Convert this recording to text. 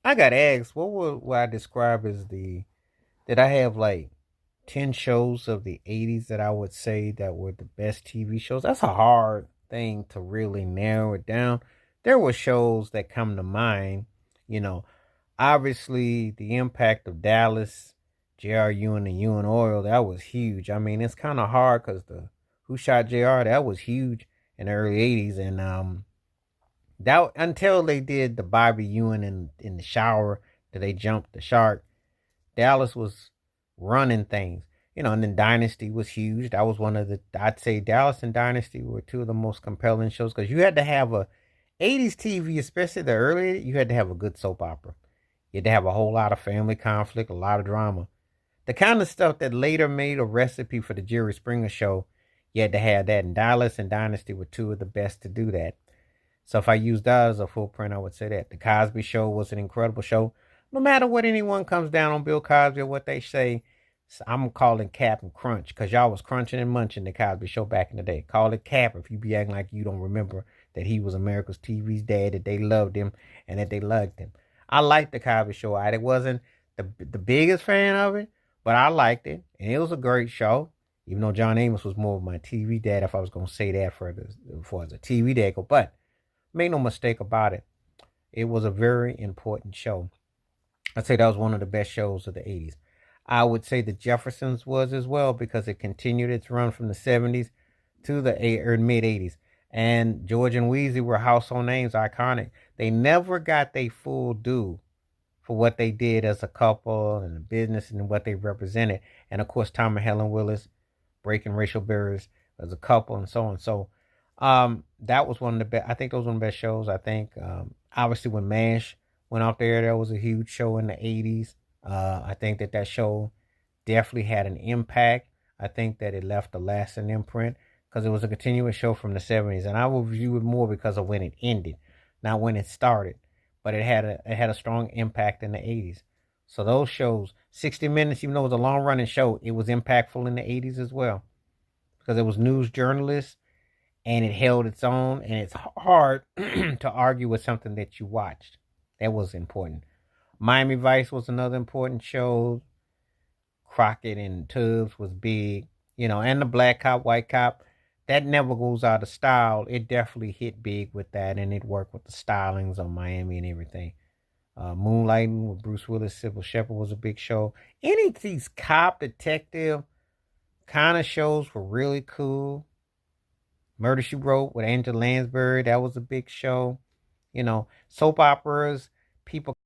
I got asked, what I describe as did I have like 10 shows of the 80s that I would say that were the best TV shows? That's a hard thing to really narrow it down. There were shows that come to mind, you know, obviously the impact of Dallas, J.R. Ewing and Ewing Oil, that was huge. I mean, it's kind of hard because the Who Shot J.R., that was huge in the early 80s. And that until they did the Bobby Ewing in the shower that they jumped the shark, Dallas was running things. And then Dynasty was huge. That was one of the I'd say Dallas and Dynasty were two of the most compelling shows because you had to have a 80s TV, especially the early, you had to have a good soap opera. You had to have a whole lot of family conflict, a lot of drama. The kind of stuff that later made a recipe for the Jerry Springer show, you had to have that. And Dallas and Dynasty were two of the best to do that. So if I use that as a full print, I would say that. The Cosby Show was an incredible show. No matter what anyone comes down on Bill Cosby or what they say, I'm calling cap and crunch because y'all was crunching and munching the Cosby Show back in the day. Call it cap if you be acting like you don't remember that he was America's TV's dad, that they loved him, and that they loved him. I liked the Cosby Show. I wasn't the biggest fan of it, but I liked it, and it was a great show. Even though John Amos was more of my TV dad, if I was gonna say that for as a TV dad go, but make no mistake about it, it was a very important show. I'd say that was one of the best shows of the 80s. I would say the Jeffersons was as well because it continued its run from the 70s to the mid 80s. And George and Wheezy were household names, iconic. They never got their full due for what they did as a couple and the business and what they represented. And of course, Tom and Helen Willis breaking racial barriers as a couple and so on. So that was one of the best. I think those were one of the best shows. I think obviously when MASH went out there, that was a huge show in the 80s. I think that show definitely had an impact. I think that it left a lasting imprint because it was a continuous show from the 70s, and I will view it more because of when it ended, not when it started. But it had a strong impact in the 80s. So those shows, 60 Minutes, even though it was a long running show, it was impactful in the 80s as well because it was news journalists and it held its own. And it's hard to argue with something that you watched. That was important. Miami Vice was another important show. Crockett and Tubbs was big, and the Black Cop, White Cop. That never goes out of style. It definitely hit big with that, and it worked with the stylings on Miami and everything. Moonlighting with Bruce Willis, Sybil Shepherd was a big show. Any of these cop detective kind of shows were really cool. Murder She Wrote with Angela Lansbury, that was a big show. Soap operas, people